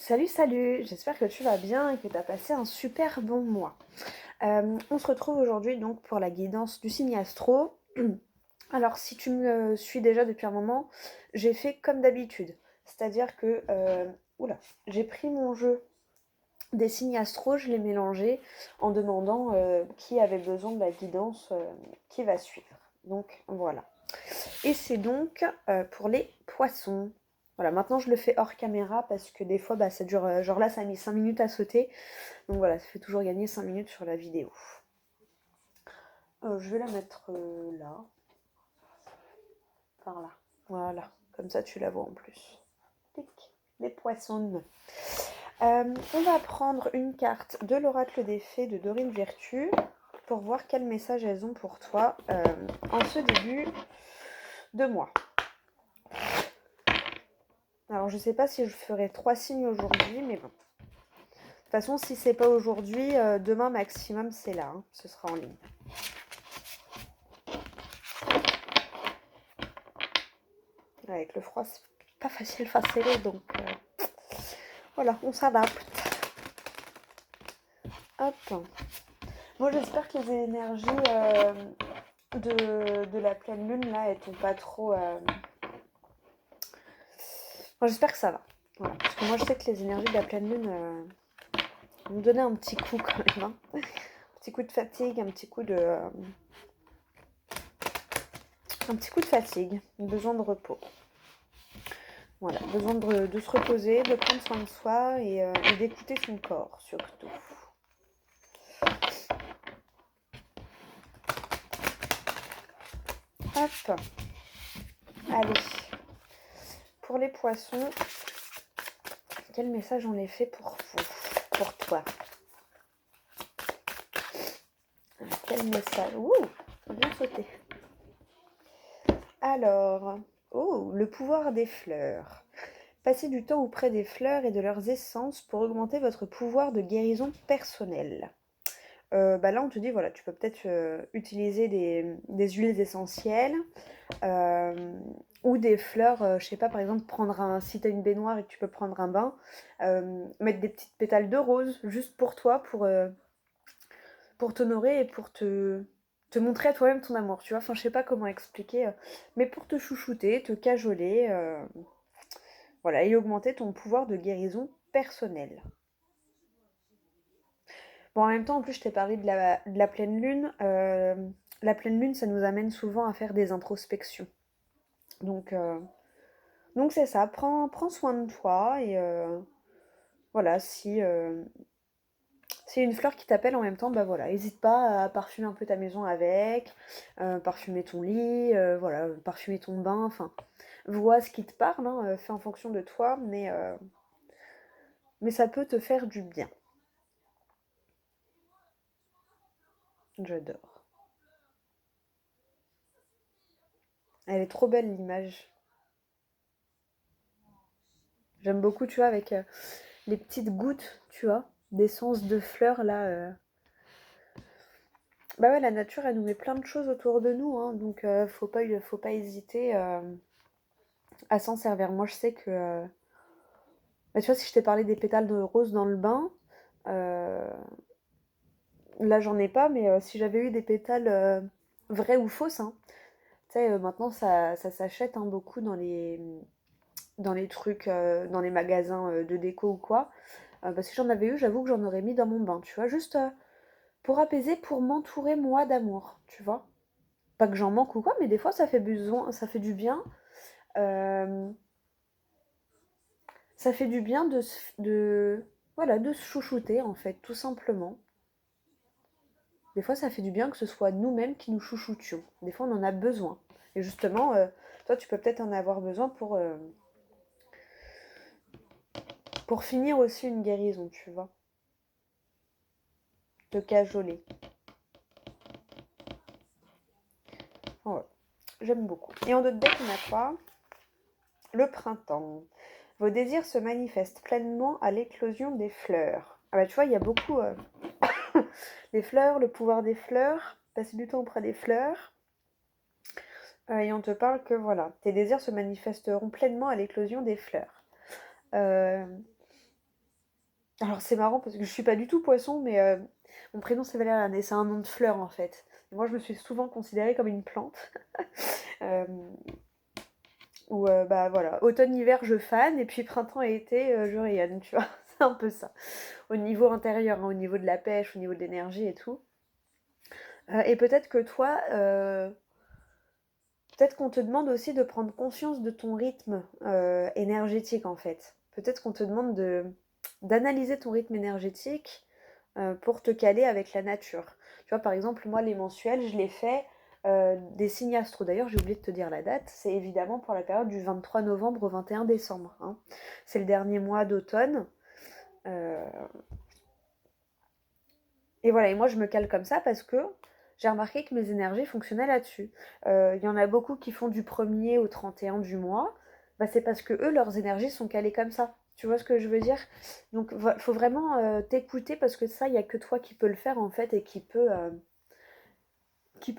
Salut, salut, j'espère que tu vas bien et que tu as passé un super bon mois. On se retrouve aujourd'hui donc pour la guidance du signe astro. Alors si tu me suis déjà depuis un moment, j'ai fait comme d'habitude. C'est-à-dire que oula, j'ai pris mon jeu des signes astro, je l'ai mélangé en demandant qui avait besoin de la guidance qui va suivre. Donc voilà. Et c'est donc pour les poissons. Voilà, maintenant je le fais hors caméra parce que des fois ça dure, genre là ça a mis 5 minutes à sauter. Donc voilà, ça fait toujours gagner 5 minutes sur la vidéo. Je vais la mettre là, par là. Voilà, comme ça tu la vois en plus. Tic, les poissons. On va prendre une carte de l'oracle des fées de Dorine Vertu pour voir quel message elles ont pour toi en ce début de mois. Alors je sais pas si je ferai 3 signes aujourd'hui, mais bon. De toute façon, si c'est pas aujourd'hui, demain maximum c'est là, hein, ce sera en ligne. Avec le froid, c'est pas facile donc voilà, on s'adapte. Hop. Moi j'espère que les énergies de la pleine lune là, elles t'ont pas trop. Moi j'espère que ça va. Voilà. Parce que moi je sais que les énergies de la pleine lune m'ont donné un petit coup quand même. Hein. Un petit coup de fatigue, un petit coup de fatigue, besoin de repos. Voilà, besoin de se reposer, de prendre soin de soi et d'écouter son corps surtout. Hop. Allez. Pour les poissons, quel message on est fait pour vous, pour toi? Quel message? Ouh, bien sauté. Alors, oh, le pouvoir des fleurs. Passez du temps auprès des fleurs et de leurs essences pour augmenter votre pouvoir de guérison personnelle. Là, on te dit, voilà, tu peux peut-être utiliser des huiles essentielles ou des fleurs, je sais pas, par exemple, si tu as une baignoire et que tu peux prendre un bain, mettre des petites pétales de rose juste pour toi, pour t'honorer et pour te montrer à toi-même ton amour, tu vois. Enfin, je sais pas comment expliquer, mais pour te chouchouter, te cajoler, voilà, et augmenter ton pouvoir de guérison personnelle. Bon, en même temps, en plus, je t'ai parlé de la pleine lune. La pleine lune, ça nous amène souvent à faire des introspections. Donc, donc c'est ça, prends soin de toi et voilà, si une fleur qui t'appelle en même temps, bah voilà, n'hésite pas à parfumer un peu ta maison avec, parfumer ton lit, voilà, parfumer ton bain, enfin, vois ce qui te parle, hein, fais en fonction de toi, mais ça peut te faire du bien. J'adore. Elle est trop belle l'image. J'aime beaucoup, tu vois, avec les petites gouttes, tu vois, d'essence de fleurs là. Bah ouais, la nature, elle nous met plein de choses autour de nous, hein, donc faut pas hésiter à s'en servir. Moi, je sais que, bah, tu vois, si je t'ai parlé des pétales de rose dans le bain, euh, là, j'en ai pas, mais si j'avais eu des pétales vrais ou fausses, hein, tu sais, maintenant, ça s'achète hein, beaucoup dans les trucs, dans les magasins de déco ou quoi. Bah, si j'en avais eu, j'avoue que j'en aurais mis dans mon bain, tu vois, juste pour apaiser, pour m'entourer moi d'amour, tu vois. Pas que j'en manque ou quoi, mais des fois ça fait du bien. Euh, Ça fait du bien voilà, de se chouchouter en fait, tout simplement. Des fois, ça fait du bien que ce soit nous-mêmes qui nous chouchoutions. Des fois, on en a besoin. Et justement, toi, tu peux peut-être en avoir besoin pour finir aussi une guérison, tu vois. Te cajoler. Ouais, j'aime beaucoup. Et en d'autres deck, on a quoi? Le printemps. Vos désirs se manifestent pleinement à l'éclosion des fleurs. Ah bah tu vois, il y a beaucoup les fleurs, le pouvoir des fleurs, passer du temps auprès des fleurs. Et on te parle que voilà, tes désirs se manifesteront pleinement à l'éclosion des fleurs. Euh, Alors c'est marrant parce que je suis pas du tout poisson, mais mon prénom c'est Valériane et c'est un nom de fleur en fait. Et moi je me suis souvent considérée comme une plante. Euh, Ou bah voilà, automne-hiver je fane et puis printemps et été je rayonne, tu vois. C'est un peu ça. Au niveau intérieur, hein, au niveau de la pêche, au niveau de l'énergie et tout. Et peut-être que toi, peut-être qu'on te demande aussi de prendre conscience de ton rythme énergétique en fait. Peut-être qu'on te demande d'analyser ton rythme énergétique pour te caler avec la nature. Tu vois, par exemple, moi, les mensuels, je les fais des signes astro. D'ailleurs, j'ai oublié de te dire la date. C'est évidemment pour la période du 23 novembre au 21 décembre, hein. C'est le dernier mois d'automne. Euh, et voilà, et moi, je me cale comme ça parce que j'ai remarqué que mes énergies fonctionnaient là-dessus. Il y en a beaucoup qui font du 1er au 31 du mois. Bah, c'est parce que eux, leurs énergies sont calées comme ça. Tu vois ce que je veux dire? Donc, il faut vraiment t'écouter parce que ça, il n'y a que toi qui peux le faire en fait et qui peut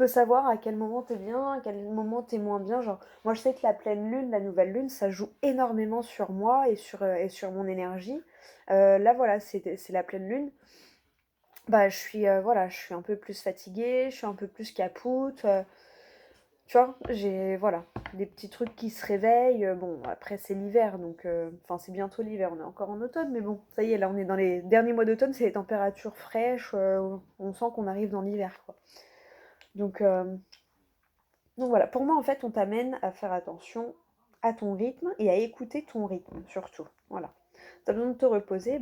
savoir à quel moment t'es bien, à quel moment t'es moins bien. Genre, moi, je sais que la pleine lune, la nouvelle lune, ça joue énormément sur moi et sur mon énergie. Là, voilà, c'est la pleine lune. Bah, voilà, je suis un peu plus fatiguée, je suis un peu plus capoute. Tu vois, j'ai, voilà, des petits trucs qui se réveillent. Bon, après, c'est l'hiver, donc, enfin, c'est bientôt l'hiver, on est encore en automne, mais bon, ça y est, là, on est dans les derniers mois d'automne, c'est les températures fraîches, on sent qu'on arrive dans l'hiver, quoi. Donc, euh, donc voilà, pour moi, en fait, on t'amène à faire attention à ton rythme et à écouter ton rythme, surtout. Voilà. T'as besoin de te reposer,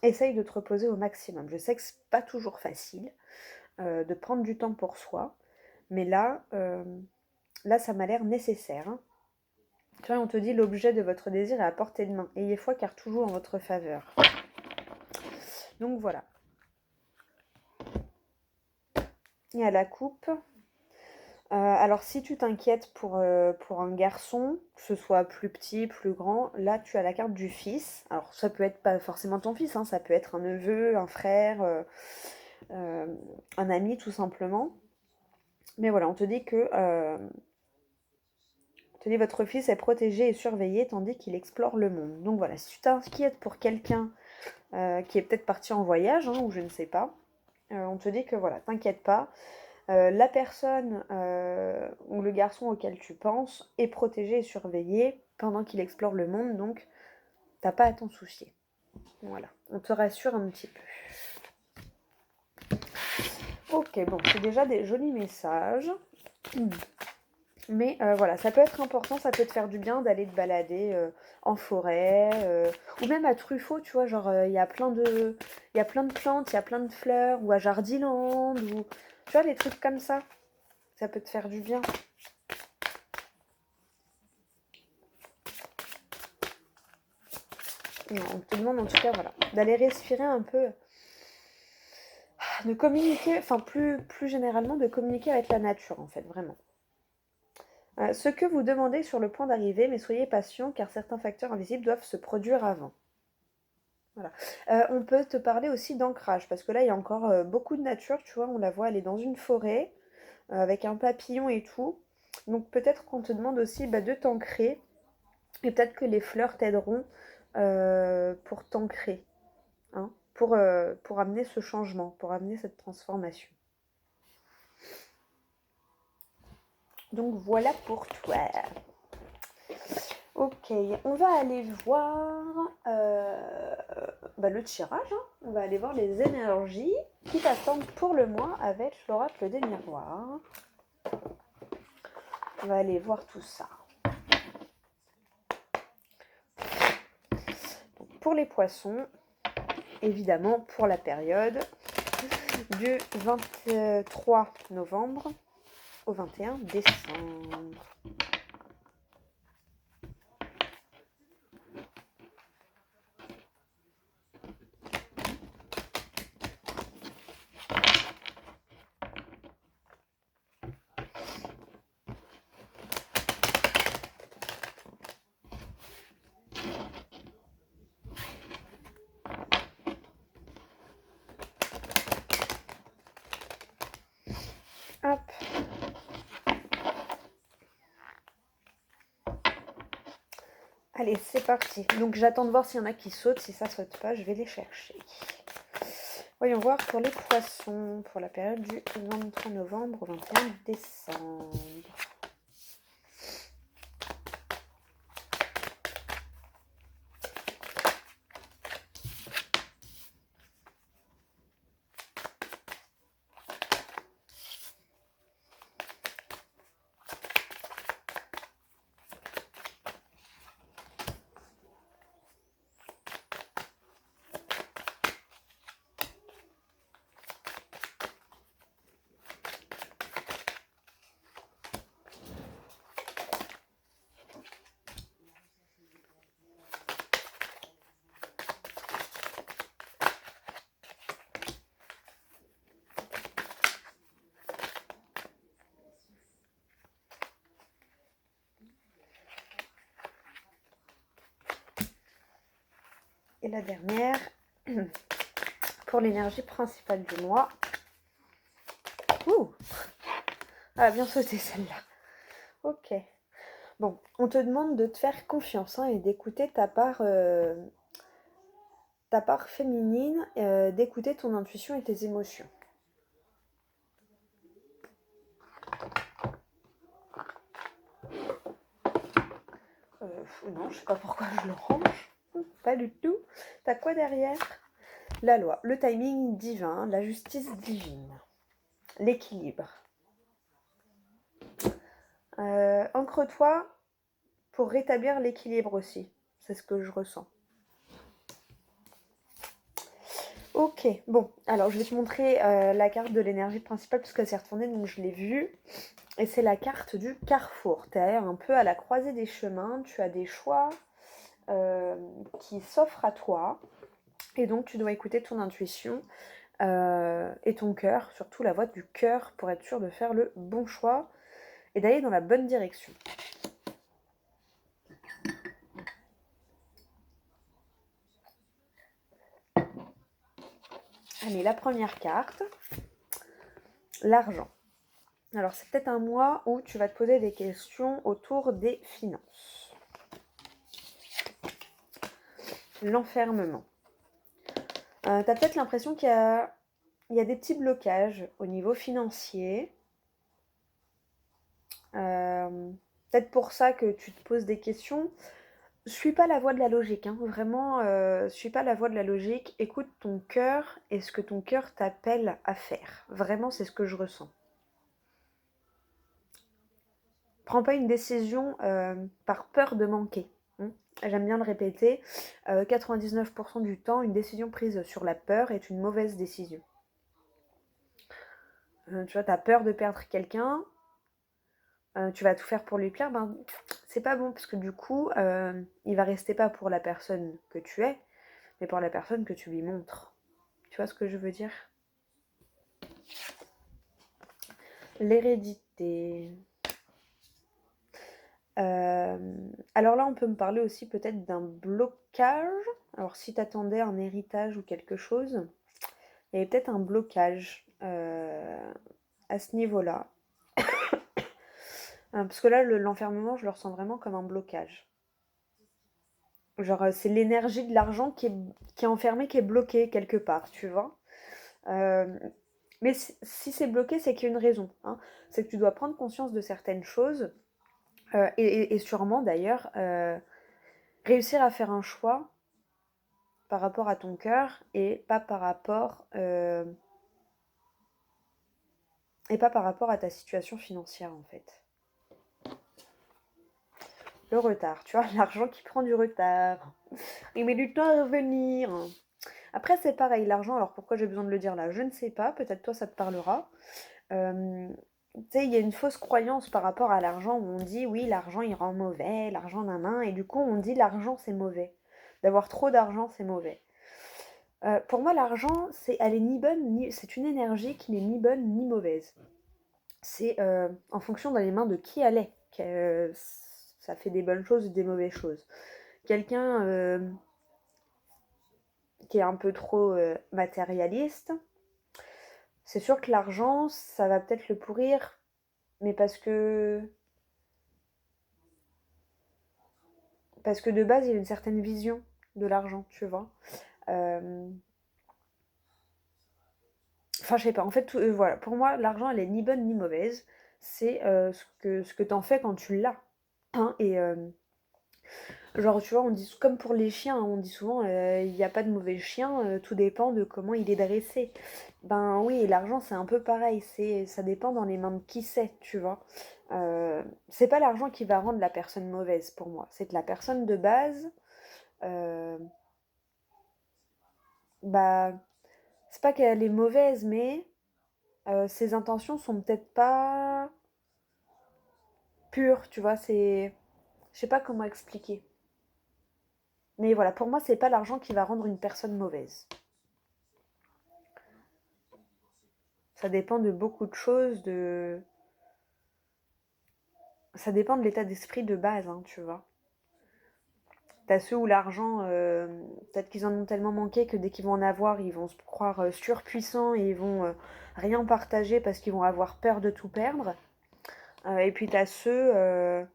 essaye de te reposer au maximum. Je sais que c'est pas toujours facile de prendre du temps pour soi, mais là, ça m'a l'air nécessaire, hein. Tu vois, on te dit l'objet de votre désir est à portée de main. Ayez foi car tout joue en votre faveur. Donc voilà. Et à la coupe. Alors si tu t'inquiètes pour un garçon, que ce soit plus petit, plus grand, là tu as la carte du fils. Alors ça peut être pas forcément ton fils, hein, ça peut être un neveu, un frère, euh, un ami tout simplement. Mais voilà, on te dit votre fils est protégé et surveillé tandis qu'il explore le monde. Donc voilà, si tu t'inquiètes pour quelqu'un qui est peut-être parti en voyage, hein, ou je ne sais pas, on te dit que voilà, t'inquiète pas, la personne ou le garçon auquel tu penses est protégé et surveillé pendant qu'il explore le monde, donc t'as pas à t'en soucier. Voilà, on te rassure un petit peu. Ok, bon, c'est déjà des jolis messages. Mais voilà, ça peut être important, ça peut te faire du bien d'aller te balader en forêt, ou même à Truffaut, tu vois, genre il y a plein de plantes, il y a plein de fleurs, ou à Jardiland, ou tu vois, des trucs comme ça peut te faire du bien. Non, on te demande en tout cas, voilà, d'aller respirer un peu, de communiquer, enfin plus généralement, de communiquer avec la nature en fait, vraiment. Ce que vous demandez est sur le point d'arriver, mais soyez patient car certains facteurs invisibles doivent se produire avant. Voilà. On peut te parler aussi d'ancrage, parce que là, il y a encore beaucoup de nature, tu vois, on la voit, elle est dans une forêt, avec un papillon et tout. Donc peut-être qu'on te demande aussi bah, de t'ancrer, et peut-être que les fleurs t'aideront pour t'ancrer, hein, pour amener ce changement, pour amener cette transformation. Donc voilà pour toi. Ok, on va aller voir bah, le tirage, hein. On va aller voir les énergies qui t'attendent pour le mois avec l'oracle des miroirs. On va aller voir tout ça. Donc, pour les poissons, évidemment pour la période du 23 novembre au 21 décembre. Hop. Allez, c'est parti. Donc j'attends de voir s'il y en a qui sautent. Si ça saute pas, je vais les chercher. Voyons voir pour les poissons, pour la période du 23 novembre au 21 décembre. Et la dernière, pour l'énergie principale du mois. Ouh, elle a bien sauté celle-là. Ok. Bon, on te demande de te faire confiance et d'écouter ta part féminine, d'écouter ton intuition et tes émotions. Non, je sais pas pourquoi je le range. Pas du tout. T'as quoi derrière? La loi, le timing divin, la justice divine, l'équilibre. Ancre-toi pour rétablir l'équilibre aussi. C'est ce que je ressens. Ok, bon, alors je vais te montrer la carte de l'énergie principale parce qu'elle s'est retournée, donc je l'ai vue. Et c'est la carte du carrefour. Tu es un peu à la croisée des chemins, tu as des choix qui s'offrent à toi. Et donc tu dois écouter ton intuition et ton cœur, surtout la voix du cœur, pour être sûr de faire le bon choix et d'aller dans la bonne direction. Allez, la première carte, l'argent. Alors c'est peut-être un mois où tu vas te poser des questions autour des finances. L'enfermement. Tu as peut-être l'impression qu'il y a des petits blocages au niveau financier. Peut-être pour ça que tu te poses des questions. Suis pas la voie de la logique, hein. Vraiment, suis pas la voie de la logique. Écoute ton cœur et ce que ton cœur t'appelle à faire. Vraiment, c'est ce que je ressens. Prends pas une décision par peur de manquer. J'aime bien le répéter. 99% du temps, une décision prise sur la peur est une mauvaise décision. Tu vois, tu as peur de perdre quelqu'un, tu vas tout faire pour lui plaire, ben c'est pas bon parce que du coup, il va rester pas pour la personne que tu es, mais pour la personne que tu lui montres. Tu vois ce que je veux dire? L'hérédité. Alors là, on peut me parler aussi peut-être d'un blocage. Alors si tu attendais un héritage ou quelque chose, il y avait peut-être un blocage à ce niveau-là. Parce que là, l'enfermement, je le ressens vraiment comme un blocage. Genre, c'est l'énergie de l'argent qui est enfermée, qui est bloquée quelque part, tu vois. Mais si c'est bloqué, c'est qu'il y a une raison, hein. C'est que tu dois prendre conscience de certaines choses et sûrement d'ailleurs réussir à faire un choix par rapport à ton cœur et pas par rapport à ta situation financière en fait. Le retard, tu vois, l'argent qui prend du retard. Il met du temps à revenir. Après, c'est pareil, l'argent, alors pourquoi j'ai besoin de le dire là? Je ne sais pas, peut-être toi ça te parlera. Tu sais, il y a une fausse croyance par rapport à l'argent où on dit oui, l'argent il rend mauvais, l'argent nanin, et du coup on dit l'argent c'est mauvais. D'avoir trop d'argent c'est mauvais. Pour moi, l'argent, elle est ni bonne, c'est une énergie qui n'est ni bonne ni mauvaise. C'est en fonction dans les mains de qui elle est. Ça fait des bonnes choses ou des mauvaises choses. Quelqu'un qui est un peu trop matérialiste, c'est sûr que l'argent, ça va peut-être le pourrir, mais parce que Parce que de base, il y a une certaine vision de l'argent, tu vois. Euh, Enfin, je sais pas. En fait, voilà. Pour moi, l'argent, elle est ni bonne ni mauvaise. C'est ce que t'en fais quand tu l'as. Hein, et genre, tu vois, on dit comme pour les chiens, hein, on dit souvent, il n'y a pas de mauvais chien, tout dépend de comment il est dressé. Ben oui, et l'argent, c'est un peu pareil. Ça dépend dans les mains de qui c'est, tu vois. C'est pas l'argent qui va rendre la personne mauvaise pour moi. C'est que la personne de base, euh, bah, c'est pas qu'elle est mauvaise, mais ses intentions sont peut-être pas pures, tu vois. Je sais pas comment expliquer. Mais voilà, pour moi, c'est pas l'argent qui va rendre une personne mauvaise. Ça dépend de beaucoup de choses, ça dépend de l'état d'esprit de base, hein, tu vois. T'as ceux où l'argent, peut-être qu'ils en ont tellement manqué que dès qu'ils vont en avoir, ils vont se croire surpuissants et ils vont rien partager parce qu'ils vont avoir peur de tout perdre. Et puis t'as ceux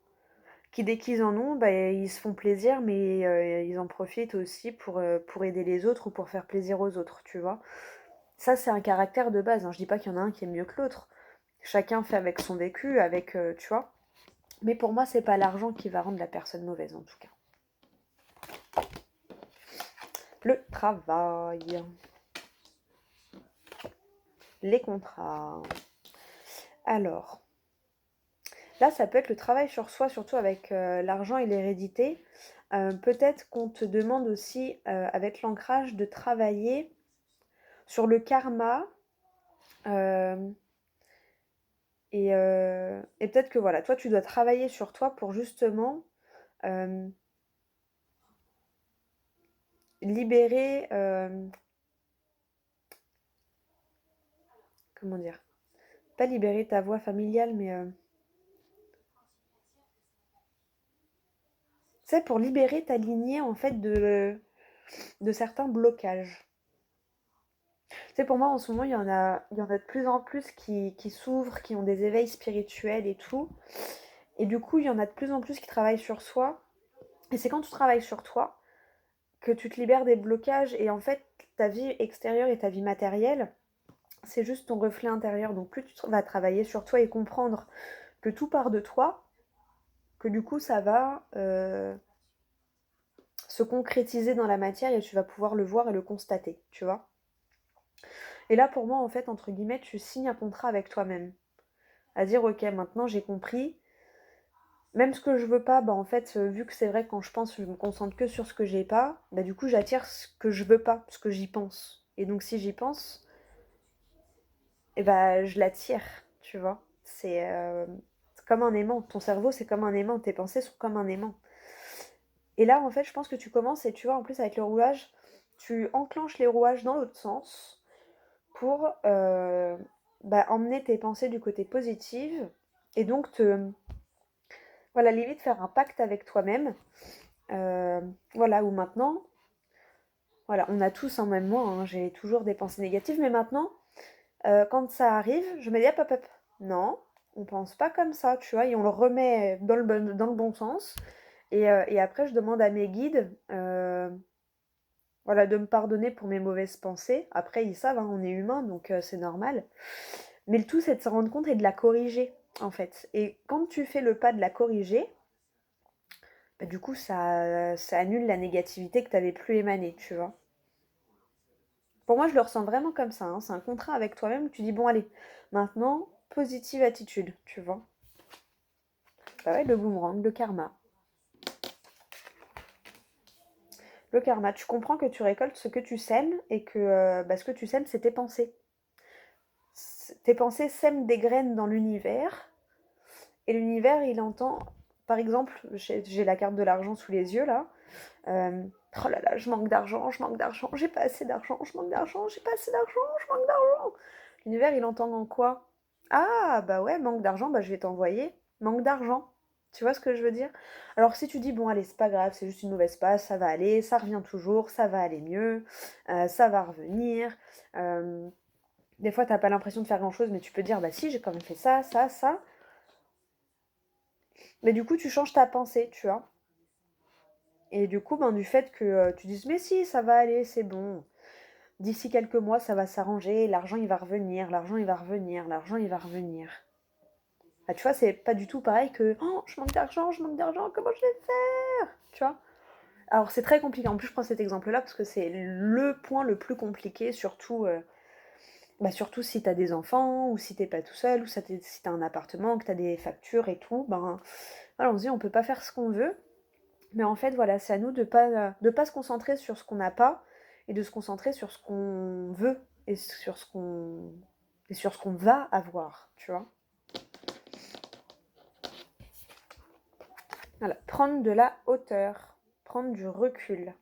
qui, dès qu'ils en ont, bah, ils se font plaisir, mais ils en profitent aussi pour aider les autres ou pour faire plaisir aux autres, tu vois. Ça, c'est un caractère de base, hein. Je dis pas qu'il y en a un qui est mieux que l'autre. Chacun fait avec son vécu, avec, tu vois. Mais pour moi, c'est pas l'argent qui va rendre la personne mauvaise, en tout cas. Le travail, les contrats. Alors, là, ça peut être le travail sur soi, surtout avec l'argent et l'hérédité. Peut-être qu'on te demande aussi, avec l'ancrage, de travailler sur le karma. euh, et peut-être que voilà, toi, tu dois travailler sur toi pour justement euh, libérer, comment dire, pas libérer ta voix familiale, mais tu sais, pour libérer ta lignée en fait de certains blocages. Tu sais, pour moi en ce moment, il y en a de plus en plus qui s'ouvrent, qui ont des éveils spirituels et tout. Et du coup, il y en a de plus en plus qui travaillent sur soi. Et c'est quand tu travailles sur toi que tu te libères des blocages. Et en fait, ta vie extérieure et ta vie matérielle, c'est juste ton reflet intérieur. Donc plus tu vas travailler sur toi et comprendre que tout part de toi, que du coup ça va se concrétiser dans la matière et tu vas pouvoir le voir et le constater, tu vois. Et là pour moi en fait entre guillemets tu signes un contrat avec toi-même. À dire ok maintenant j'ai compris, même ce que je veux pas, bah en fait vu que c'est vrai que quand je pense je me concentre que sur ce que j'ai pas, bah du coup j'attire ce que je veux pas, ce que j'y pense. Et donc si j'y pense, et bah je l'attire, tu vois. C'est comme un aimant, ton cerveau c'est comme un aimant, tes pensées sont comme un aimant. Et là, en fait, je pense que tu commences et tu vois, en plus, avec le rouage, tu enclenches les rouages dans l'autre sens pour bah, emmener tes pensées du côté positif et donc voilà, limite faire un pacte avec toi-même. Euh, voilà, où maintenant, voilà, on a tous, hein, même moi, hein, j'ai toujours des pensées négatives, mais maintenant, quand ça arrive, je me dis, hop, hop, hop, non, on pense pas comme ça, tu vois, et on le remet dans le bon sens. Et après, je demande à mes guides, voilà, de me pardonner pour mes mauvaises pensées. Après, ils savent, hein, on est humain, donc c'est normal. Mais le tout, c'est de s'en rendre compte et de la corriger, en fait. Et quand tu fais le pas de la corriger, bah, du coup, ça annule la négativité que tu avais plus émanée, tu vois. Pour moi, je le ressens vraiment comme ça, hein. C'est un contrat avec toi-même où tu dis, bon, allez, maintenant, positive attitude, tu vois. Bah ouais, le boomerang, le karma. Le karma, tu comprends que tu récoltes ce que tu sèmes et que bah, ce que tu sèmes, c'est tes pensées. Tes pensées sèment des graines dans l'univers. Et l'univers, il entend, par exemple, j'ai la carte de l'argent sous les yeux là. Euh, oh là là, je manque d'argent, j'ai pas assez d'argent, je manque d'argent, j'ai pas assez d'argent, je manque d'argent. L'univers, il entend en quoi? Ah, bah ouais, manque d'argent, bah je vais t'envoyer. Manque d'argent. Tu vois ce que je veux dire? Alors si tu dis, bon allez, c'est pas grave, c'est juste une mauvaise passe, ça va aller, ça revient toujours, ça va aller mieux, ça va revenir. Euh, des fois, t'as pas l'impression de faire grand-chose, mais tu peux dire, bah si, j'ai quand même fait ça, ça, ça. Mais du coup, tu changes ta pensée, tu vois. Et du coup, ben, du fait que tu dises, mais si, ça va aller, c'est bon. D'ici quelques mois, ça va s'arranger, l'argent il va revenir, l'argent il va revenir, l'argent il va revenir. Ah, tu vois, c'est pas du tout pareil que oh, je manque d'argent, comment je vais faire? Tu vois? Alors, c'est très compliqué. En plus, je prends cet exemple-là parce que c'est le point le plus compliqué, surtout, surtout si t'as des enfants, ou si t'es pas tout seul, ou si t'as un appartement, que t'as des factures et tout. Ben, voilà, on se dit, on peut pas faire ce qu'on veut. Mais en fait, voilà, c'est à nous de pas se concentrer sur ce qu'on n'a pas et de se concentrer sur ce qu'on veut et sur ce qu'on va avoir, tu vois. Voilà, prendre de la hauteur, prendre du recul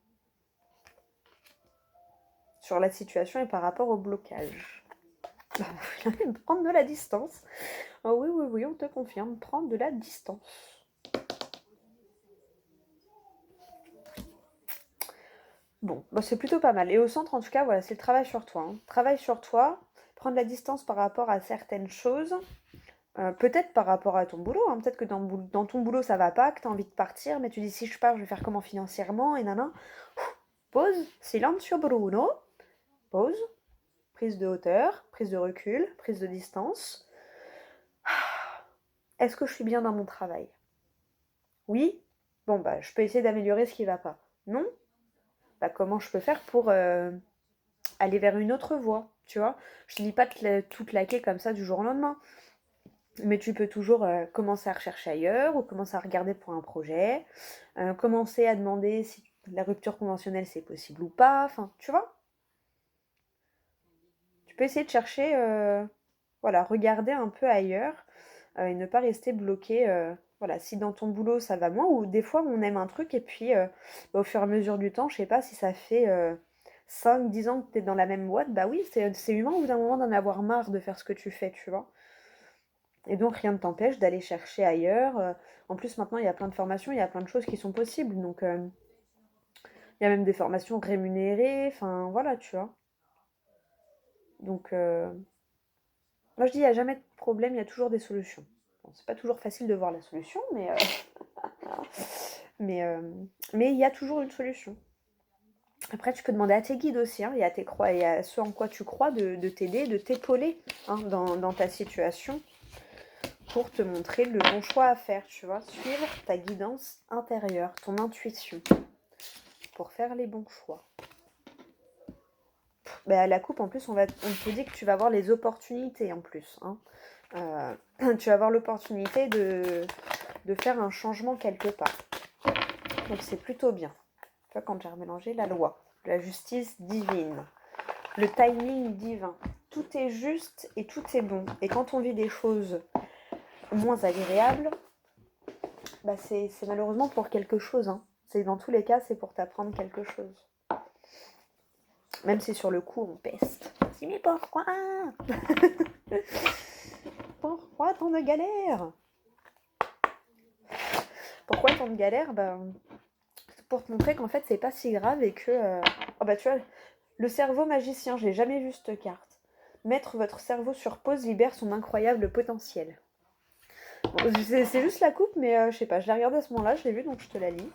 sur la situation et par rapport au blocage. Prendre de la distance. Oh oui, oui, oui, on te confirme, prendre de la distance. Bon, bah c'est plutôt pas mal. Et au centre, en tout cas, voilà, c'est le travail sur toi. Hein. Travail sur toi, prendre la distance par rapport à certaines choses. Peut-être par rapport à ton boulot. Hein. Peut-être que dans ton boulot, ça va pas, que tu as envie de partir, mais tu dis si je pars, je vais faire comment financièrement et nana. Pause, silenzio Bruno. Pause, prise de hauteur, prise de recul, prise de distance. Est-ce que je suis bien dans mon travail? Oui? Bon, bah, je peux essayer d'améliorer ce qui va pas. Non? Bah, comment je peux faire pour aller vers une autre voie, tu vois? Je te dis pas de tout claquer comme ça du jour au lendemain. Mais tu peux toujours commencer à rechercher ailleurs ou commencer à regarder pour un projet, commencer à demander si la rupture conventionnelle c'est possible ou pas, enfin, tu vois? Tu peux essayer de chercher, voilà, regarder un peu ailleurs et ne pas rester bloqué. Voilà, si dans ton boulot ça va moins, ou des fois on aime un truc et puis au fur et à mesure du temps, je sais pas si ça fait 5-10 ans que tu es dans la même boîte, bah oui, c'est humain au bout d'un moment d'en avoir marre de faire ce que tu fais, tu vois? Et donc rien ne t'empêche d'aller chercher ailleurs. En plus maintenant il y a plein de formations, il y a plein de choses qui sont possibles. Donc il y a même des formations rémunérées, enfin voilà, tu vois. Donc moi je dis il n'y a jamais de problème, il y a toujours des solutions. Bon, c'est pas toujours facile de voir la solution, mais, euh, mais il y a toujours une solution. Après, tu peux demander à tes guides aussi, hein, et à ceux en quoi tu crois de t'aider, de t'épauler hein, dans ta situation, pour te montrer le bon choix à faire, tu vois, suivre ta guidance intérieure, ton intuition, pour faire les bons choix. À la coupe, en plus, on te dit que tu vas avoir les opportunités en plus. Hein. Tu vas avoir l'opportunité de faire un changement quelque part. Donc c'est plutôt bien. Tu vois, quand j'ai remélangé la loi, la justice divine, le timing divin, tout est juste et tout est bon. Et quand on vit des choses moins agréables, c'est malheureusement pour quelque chose. Hein. Dans tous les cas, c'est pour t'apprendre quelque chose. Même si sur le coup, on peste. Mais pourquoi? Pourquoi tant de galères? Pourquoi tant de galères? C'est pour te montrer qu'en fait, c'est pas si grave et que... tu vois, le cerveau magicien, je l'ai jamais vu cette carte. Mettre votre cerveau sur pause libère son incroyable potentiel. Bon, c'est juste la coupe, mais je sais pas, je l'ai regardée à ce moment-là, je l'ai vue, donc je te la lis.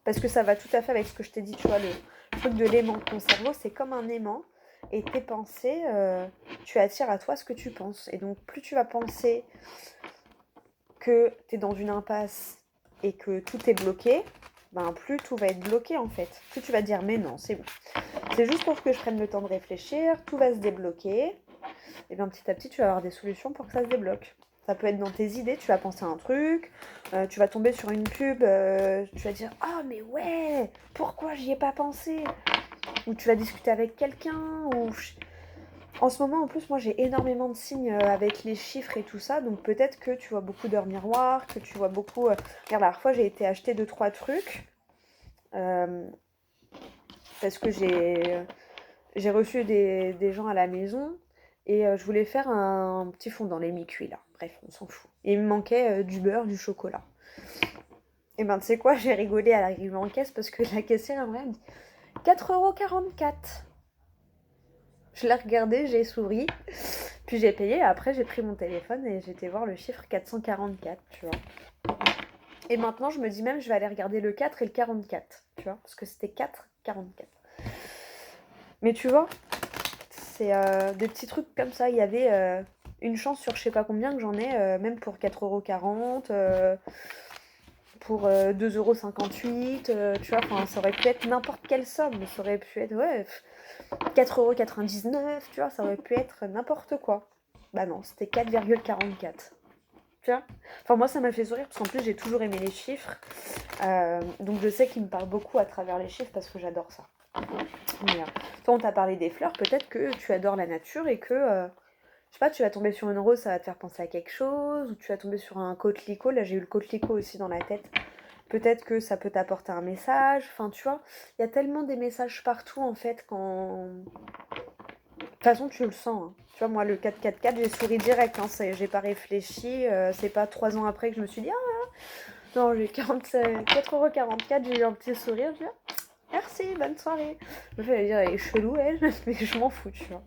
Parce que ça va tout à fait avec ce que je t'ai dit, tu vois, le truc de l'aimant. Ton cerveau, c'est comme un aimant, et tes pensées, tu attires à toi ce que tu penses. Et donc, plus tu vas penser que tu es dans une impasse et que tout est bloqué, plus tout va être bloqué en fait. Plus tu vas te dire, mais non, c'est bon. C'est juste pour que je prenne le temps de réfléchir, tout va se débloquer. Et bien petit à petit, tu vas avoir des solutions pour que ça se débloque. Ça peut être dans tes idées, tu vas penser à un truc, tu vas tomber sur une pub, tu vas dire « Ah mais ouais, pourquoi j'y ai pas pensé ?» Ou tu vas discuter avec quelqu'un, ou... En ce moment, en plus, moi, j'ai énormément de signes avec les chiffres et tout ça, donc peut-être que tu vois beaucoup d'heures miroirs, que tu vois beaucoup... Regarde, la dernière fois, j'ai été acheter 2-3 trucs, parce que j'ai reçu des gens à la maison, et je voulais faire un petit fondant, les mi-cuits, là. Bref, on s'en fout. Et il me manquait du beurre, du chocolat. Et tu sais quoi, j'ai rigolé à l'arrivée en caisse, parce que la caissière, elle me dit 4,44 €. Je l'ai regardé, j'ai souri, puis j'ai payé. Après, j'ai pris mon téléphone et j'étais voir le chiffre 444, tu vois. Et maintenant, je me dis même, je vais aller regarder le 4 et le 44, tu vois, parce que c'était 4, 44. Mais tu vois, c'est des petits trucs comme ça. Il y avait une chance sur je sais pas combien que j'en ai, même pour 4,40 €, pour 2,58 €, tu vois, enfin, ça aurait pu être n'importe quelle somme. Ça aurait pu être, ouais, 4,99 €, tu vois, ça aurait pu être n'importe quoi. Bah non, c'était 4,44. Tu vois. Enfin, moi, ça m'a fait sourire parce qu'en plus, j'ai toujours aimé les chiffres. Donc, je sais qu'ils me parlent beaucoup à travers les chiffres parce que j'adore ça. Mais, toi, on t'a parlé des fleurs, peut-être que tu adores la nature et que, je sais pas, tu vas tomber sur une rose, ça va te faire penser à quelque chose, ou tu vas tomber sur un coquelicot. Là, j'ai eu le coquelicot aussi dans la tête. Peut-être que ça peut t'apporter un message. Enfin, tu vois, il y a tellement des messages partout en fait quand. De toute façon, tu le sens, hein. Tu vois, moi, le 444, j'ai souri direct, hein. J'ai pas réfléchi. C'est pas 3 ans après que je me suis dit, ah non, j'ai 4,44 €, j'ai eu un petit sourire. Je dis, ah, merci, bonne soirée. Je me fais dire, elle est chelou, elle, mais je m'en fous, tu vois.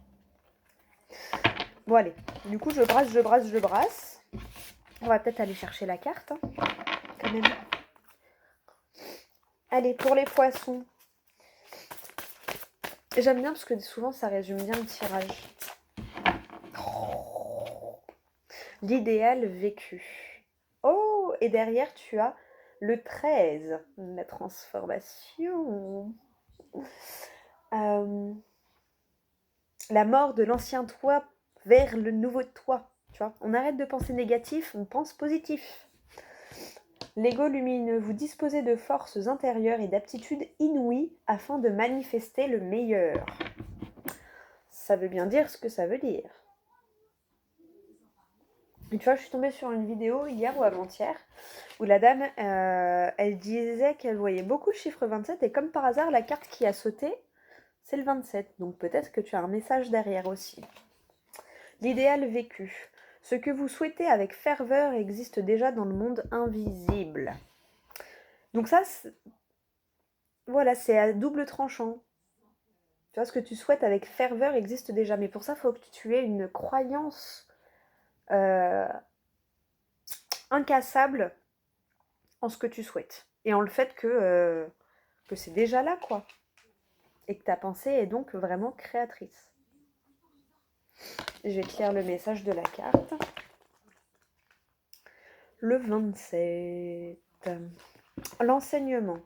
Bon, allez. Du coup, je brasse, je brasse, je brasse. On va peut-être aller chercher la carte, hein, quand même. Allez, pour les poissons. J'aime bien parce que souvent, ça résume bien le tirage. L'idéal vécu. Oh, et derrière, tu as le 13, la transformation. Euh, la mort de l'ancien toi vers le nouveau toi. Tu vois, on arrête de penser négatif, on pense positif. L'ego lumineux, vous disposez de forces intérieures et d'aptitudes inouïes afin de manifester le meilleur. Ça veut bien dire ce que ça veut dire. Et tu vois, je suis tombée sur une vidéo hier ou avant-hier où la dame, elle disait qu'elle voyait beaucoup le chiffre 27 et comme par hasard, la carte qui a sauté, c'est le 27. Donc peut-être que tu as un message derrière aussi. L'idéal vécu. Ce que vous souhaitez avec ferveur existe déjà dans le monde invisible. Donc ça, voilà, c'est à double tranchant. Tu vois, ce que tu souhaites avec ferveur existe déjà. Mais pour ça, il faut que tu aies une croyance euh, incassable en ce que tu souhaites. Et en le fait que c'est déjà là, quoi. Et que ta pensée est donc vraiment créatrice. Je vais te lire le message de la carte. Le 27. L'enseignement.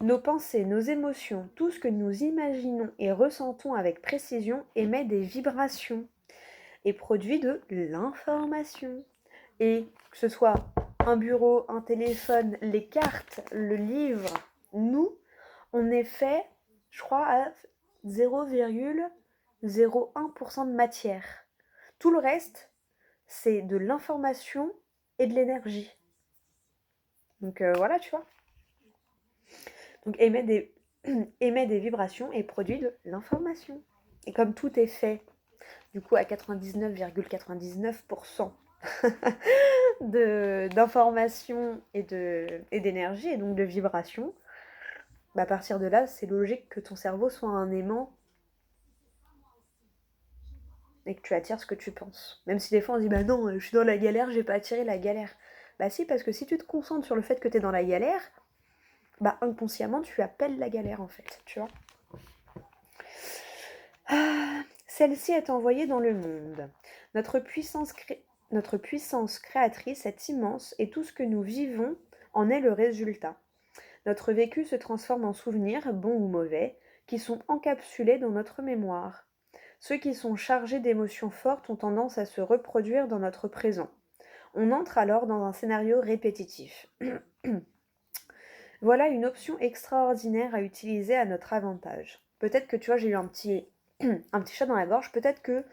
Nos pensées, nos émotions, tout ce que nous imaginons et ressentons avec précision émet des vibrations et produit de l'information. Et que ce soit un bureau, un téléphone, les cartes, le livre, nous, on est fait, je crois, à 0,01% de matière. Tout le reste, c'est de l'information et de l'énergie. Donc voilà, tu vois. Donc émet des vibrations et produit de l'information. Et comme tout est fait, du coup, à 99,99% d'informations et d'énergie, et donc de vibrations, bah à partir de là, c'est logique que ton cerveau soit un aimant et que tu attires ce que tu penses. Même si des fois on se dit, bah non, je suis dans la galère, j'ai pas attiré la galère. Bah si, parce que si tu te concentres sur le fait que tu es dans la galère, bah inconsciemment, tu appelles la galère en fait, tu vois. Celle-ci est envoyée dans le monde. Notre puissance créatrice est immense et tout ce que nous vivons en est le résultat. Notre vécu se transforme en souvenirs, bons ou mauvais, qui sont encapsulés dans notre mémoire. Ceux qui sont chargés d'émotions fortes ont tendance à se reproduire dans notre présent. On entre alors dans un scénario répétitif. Voilà une option extraordinaire à utiliser à notre avantage. Peut-être que tu vois, j'ai eu un petit chat dans la gorge. Peut-être que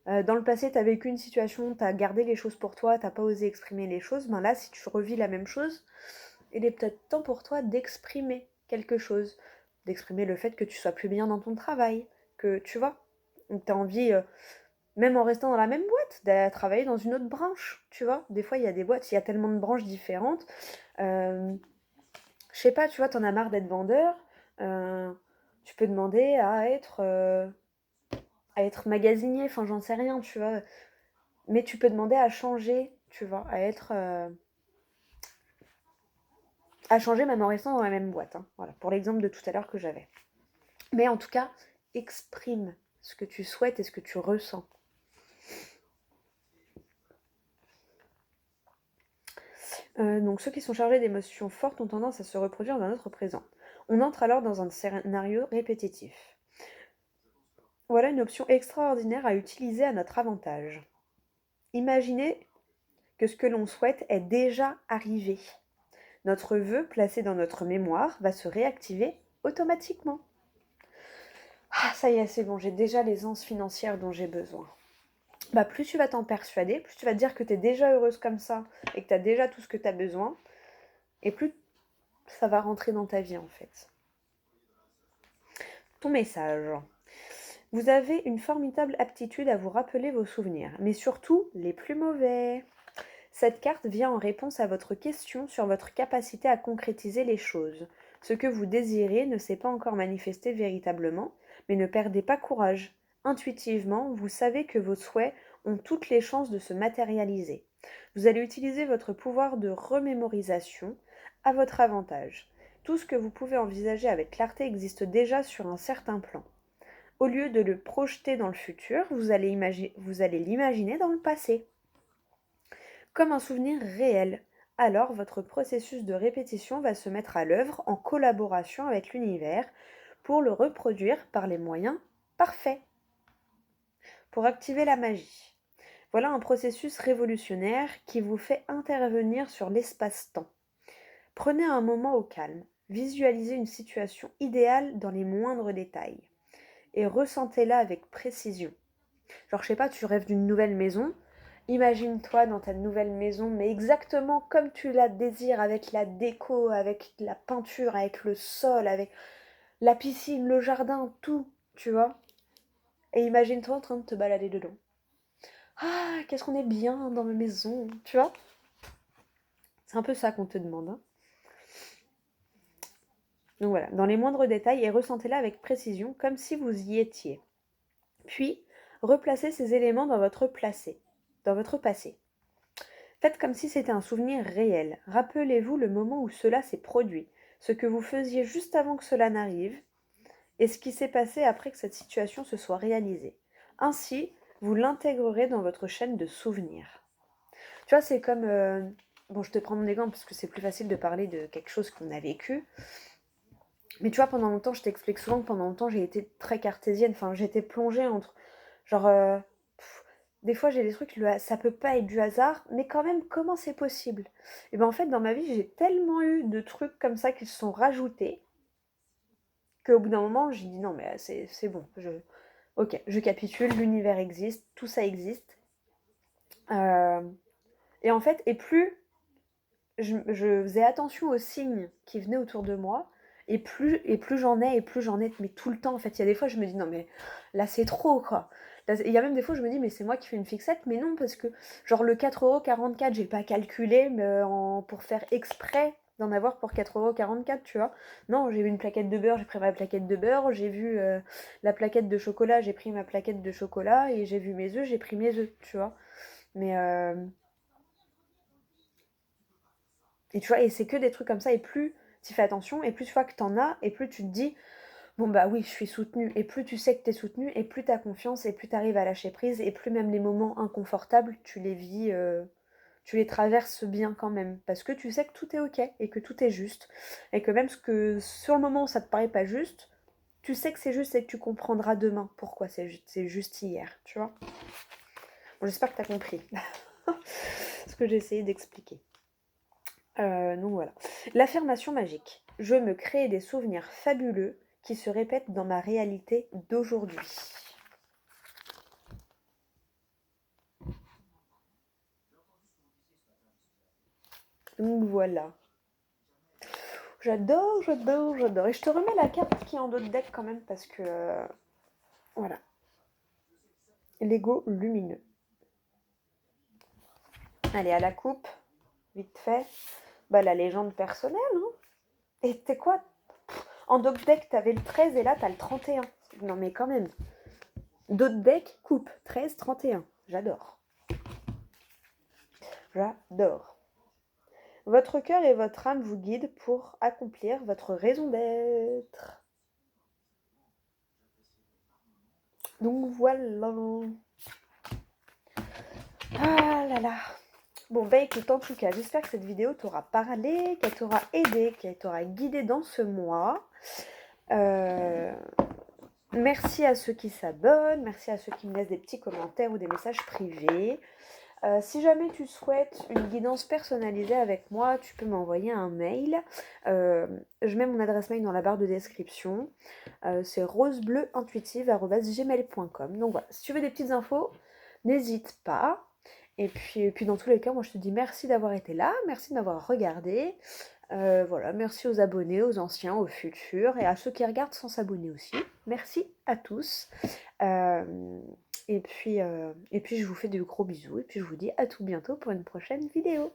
dans le passé, tu as vécu une situation, tu as gardé les choses pour toi, tu n'as pas osé exprimer les choses. Ben là, si tu revis la même chose, il est peut-être temps pour toi d'exprimer quelque chose. D'exprimer le fait que tu sois plus bien dans ton travail. Que tu vois, tu as envie, même en restant dans la même boîte, d'aller travailler dans une autre branche. Tu vois, des fois, il y a des boîtes, il y a tellement de branches différentes. Je sais pas, tu vois, t'en as marre d'être vendeur, tu peux demander à être magasinier, enfin j'en sais rien, tu vois. Mais tu peux demander à changer, tu vois, à être À changer même en restant dans la même boîte, hein. Voilà, pour l'exemple de tout à l'heure que j'avais. Mais en tout cas, exprime ce que tu souhaites et ce que tu ressens. Donc ceux qui sont chargés d'émotions fortes ont tendance à se reproduire dans notre présent. On entre alors dans un scénario répétitif. Voilà une option extraordinaire à utiliser à notre avantage. Imaginez que ce que l'on souhaite est déjà arrivé. Notre vœu, placé dans notre mémoire, va se réactiver automatiquement. Ah, ça y est, c'est bon, j'ai déjà l'aisance financière dont j'ai besoin. Bah, plus tu vas t'en persuader, plus tu vas te dire que tu es déjà heureuse comme ça et que tu as déjà tout ce que tu as besoin, et plus ça va rentrer dans ta vie en fait. Ton message. Vous avez une formidable aptitude à vous rappeler vos souvenirs, mais surtout les plus mauvais. Cette carte vient en réponse à votre question sur votre capacité à concrétiser les choses. Ce que vous désirez ne s'est pas encore manifesté véritablement, mais ne perdez pas courage. Intuitivement, vous savez que vos souhaits ont toutes les chances de se matérialiser. Vous allez utiliser votre pouvoir de remémorisation à votre avantage. Tout ce que vous pouvez envisager avec clarté existe déjà sur un certain plan. Au lieu de le projeter dans le futur, vous allez l'imaginer dans le passé comme un souvenir réel. Alors votre processus de répétition va se mettre à l'œuvre en collaboration avec l'univers pour le reproduire par les moyens parfaits. Pour activer la magie. Voilà un processus révolutionnaire qui vous fait intervenir sur l'espace-temps. Prenez un moment au calme, visualisez une situation idéale dans les moindres détails et ressentez-la avec précision. Genre, je sais pas, tu rêves d'une nouvelle maison. Imagine-toi dans ta nouvelle maison, mais exactement comme tu la désires, avec la déco, avec la peinture, avec le sol, avec la piscine, le jardin, tout, tu vois. Et imagine-toi en train de te balader dedans. Ah, qu'est-ce qu'on est bien dans ma maison, tu vois. C'est un peu ça qu'on te demande, hein. Donc voilà, dans les moindres détails et ressentez-la avec précision, comme si vous y étiez. Puis, replacez ces éléments dans votre passé. Faites comme si c'était un souvenir réel. Rappelez-vous le moment où cela s'est produit, ce que vous faisiez juste avant que cela n'arrive, et ce qui s'est passé après que cette situation se soit réalisée. Ainsi, vous l'intégrerez dans votre chaîne de souvenirs. Tu vois, c'est comme... Bon, je te prends mon exemple parce que c'est plus facile de parler de quelque chose qu'on a vécu. Mais tu vois, pendant longtemps, je t'explique souvent que pendant longtemps, j'ai été très cartésienne. Enfin, j'étais plongée entre... Genre... des fois, j'ai des trucs, ça peut pas être du hasard, mais quand même, comment c'est possible? Et ben en fait, dans ma vie, j'ai tellement eu de trucs comme ça qui se sont rajoutés, qu'au bout d'un moment, j'ai dit non, mais c'est bon, ok, je capitule, l'univers existe, tout ça existe. Euh, et en fait, et plus je faisais attention aux signes qui venaient autour de moi, et plus j'en ai, mais tout le temps, en fait. Il y a des fois, je me dis, non, mais là, c'est trop, quoi. Il y a même des fois, je me dis, mais c'est moi qui fais une fixette, mais non, parce que, genre, le 4,44 €, j'ai pas calculé mais pour faire exprès d'en avoir pour 4,44 €, tu vois. Non, j'ai vu une plaquette de beurre, j'ai pris ma plaquette de beurre, j'ai vu la plaquette de chocolat, j'ai pris ma plaquette de chocolat, et j'ai vu mes œufs, j'ai pris mes œufs, tu vois. Mais, et tu vois, et c'est que des trucs comme ça, et plus tu fais attention, et plus tu vois que t'en as, et plus tu te dis, bon bah oui, je suis soutenue, et plus tu sais que t'es soutenue, et plus t'as confiance, et plus t'arrives à lâcher prise, et plus même les moments inconfortables, tu les vis, tu les traverses bien quand même, parce que tu sais que tout est ok, et que tout est juste, et que même ce que sur le moment ça te paraît pas juste, tu sais que c'est juste, et que tu comprendras demain pourquoi c'est juste hier, tu vois. Bon, j'espère que t'as compris ce que j'ai essayé d'expliquer. Donc voilà. L'affirmation magique. Je me crée des souvenirs fabuleux qui se répètent dans ma réalité d'aujourd'hui. Donc voilà. J'adore, j'adore, j'adore. Et je te remets la carte qui est en dos de deck quand même parce que... voilà. L'ego lumineux. Allez, à la coupe. Vite fait. Bah la légende personnelle, hein. Et t'es quoi? En dos de deck, t'avais le 13 et là, t'as le 31. Non mais quand même. Dos de deck, coupe. 13, 31. J'adore. J'adore. Votre cœur et votre âme vous guident pour accomplir votre raison d'être. Donc voilà. Ah là là. Bon bah écoute, en tout cas, j'espère que cette vidéo t'aura parlé, qu'elle t'aura aidé, qu'elle t'aura guidé dans ce mois. Merci à ceux qui s'abonnent, merci à ceux qui me laissent des petits commentaires ou des messages privés. Si jamais tu souhaites une guidance personnalisée avec moi, tu peux m'envoyer un mail. Je mets mon adresse mail dans la barre de description. C'est rosebleuintuitive@gmail.com. Donc voilà, si tu veux des petites infos, n'hésite pas. Et puis dans tous les cas, moi je te dis merci d'avoir été là, merci de m'avoir regardé. Voilà, merci aux abonnés, aux anciens, aux futurs et à ceux qui regardent sans s'abonner aussi. Merci à tous. Et puis je vous fais de gros bisous et puis je vous dis à tout bientôt pour une prochaine vidéo.